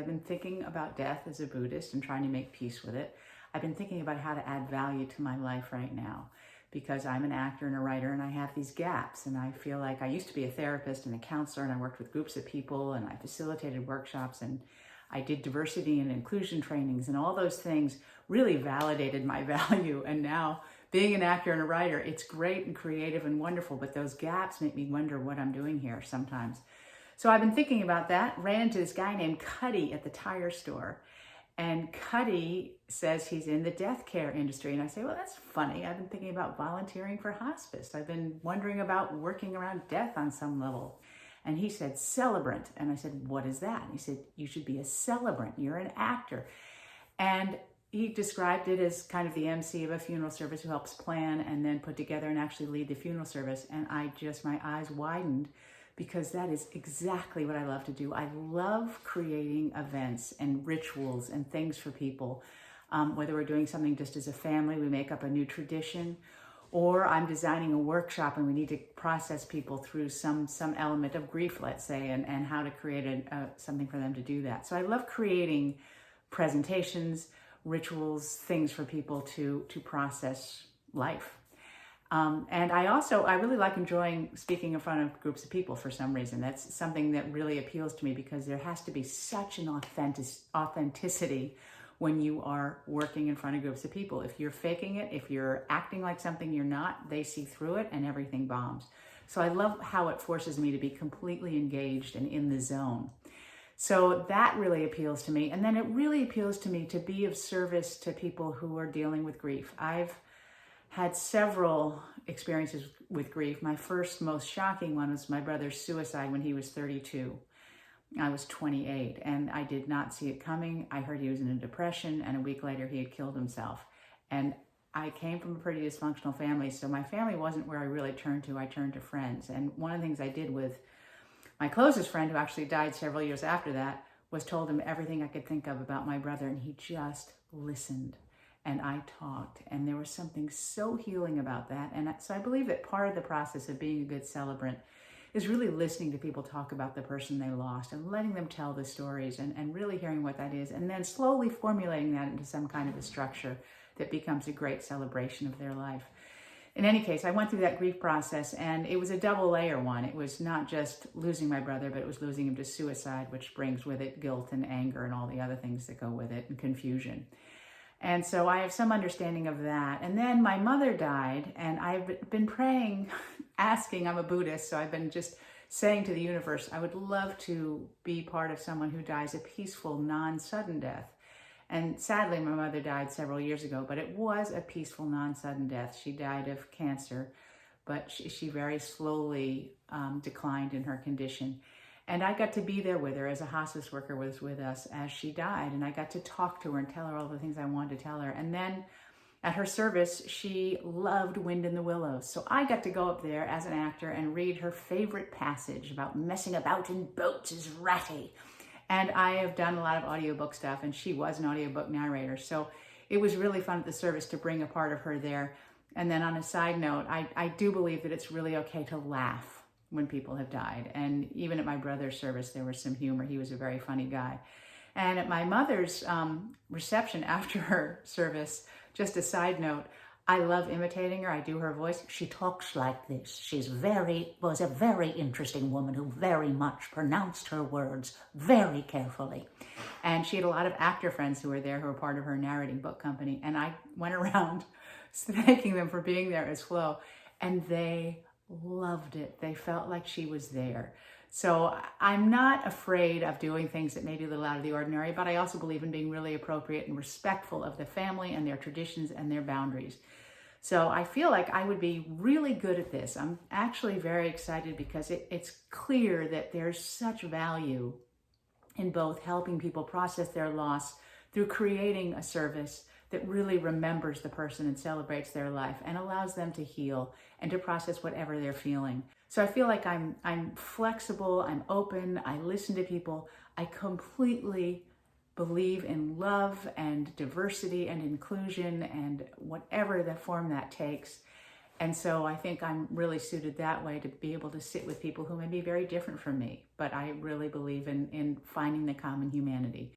I've been thinking about death as a Buddhist and trying to make peace with it. I've been thinking about how to add value to my life right now because I'm an actor and a writer and I have these gaps, and I feel like I used to be a therapist and a counselor, and I worked with groups of people and I facilitated workshops and I did diversity and inclusion trainings, and all those things really validated my value. And now being an actor and a writer, it's great and creative and wonderful, but those gaps make me wonder what I'm doing here sometimes. So I've been thinking about that, ran into this guy named Cuddy at the tire store. And Cuddy says he's in the death care industry. And I say, well, that's funny. I've been thinking about volunteering for hospice. I've been wondering about working around death on some level. And he said, Celebrant. And I said, what is that? And he said, you should be a celebrant. You're an actor. And he described it as kind of the MC of a funeral service who helps plan and then put together and actually lead the funeral service. And my eyes widened, because that is exactly what I love to do. I love creating events and rituals and things for people. Whether we're doing something just as a family, we make up a new tradition, or I'm designing a workshop and we need to process people through some element of grief, let's say, and how to create something for them to do that. So I love creating presentations, rituals, things for people to process life. And I really like enjoying speaking in front of groups of people for some reason. That's something that really appeals to me, because there has to be such an authenticity when you are working in front of groups of people. If you're faking it, if you're acting like something you're not, they see through it and everything bombs. So I love how it forces me to be completely engaged and in the zone. So that really appeals to me. And then it really appeals to me to be of service to people who are dealing with grief. I've had several experiences with grief. My first, most shocking one was my brother's suicide when he was 32. I was 28, and I did not see it coming. I heard he was in a depression, and a week later he had killed himself. And I came from a pretty dysfunctional family, so my family wasn't where I really turned to. I turned to friends. And one of the things I did with my closest friend, who actually died several years after that, was told him everything I could think of about my brother, and he just listened. And I talked, and there was something so healing about that. And so I believe that part of the process of being a good celebrant is really listening to people talk about the person they lost and letting them tell the stories and really hearing what that is, and then slowly formulating that into some kind of a structure that becomes a great celebration of their life. In any case, I went through that grief process, and it was a double layer one. It was not just losing my brother, but it was losing him to suicide, which brings with it guilt and anger and all the other things that go with it, and confusion. And so I have some understanding of that. And then my mother died, and I've been praying, asking. I'm a Buddhist, so I've been just saying to the universe, I would love to be part of someone who dies a peaceful, non-sudden death. And sadly, my mother died several years ago, but it was a peaceful, non-sudden death. She died of cancer, but she very slowly declined in her condition. And I got to be there with her, as a hospice worker was with us as she died. And I got to talk to her and tell her all the things I wanted to tell her. And then at her service, she loved Wind in the Willows. So I got to go up there as an actor and read her favorite passage about messing about in boats is ratty. And I have done a lot of audiobook stuff, and she was an audiobook narrator. So it was really fun at the service to bring a part of her there. And then on a side note, I do believe that it's really okay to laugh when people have died. And even at my brother's service, there was some humor. He was a very funny guy. And at my mother's reception after her service, just a side note, I love imitating her. I do her voice. She talks like this. Was a very interesting woman who very much pronounced her words very carefully. And she had a lot of actor friends who were there, who were part of her narrating book company. And I went around thanking them for being there as Flo, and they loved it. They felt like she was there. So I'm not afraid of doing things that may be a little out of the ordinary, but I also believe in being really appropriate and respectful of the family and their traditions and their boundaries. So I feel like I would be really good at this. I'm actually very excited, because it's clear that there's such value in both helping people process their loss through creating a service that really remembers the person and celebrates their life and allows them to heal and to process whatever they're feeling. So I feel like I'm flexible, I'm open, I listen to people, I completely believe in love and diversity and inclusion and whatever the form that takes. And so I think I'm really suited that way, to be able to sit with people who may be very different from me, but I really believe in finding the common humanity.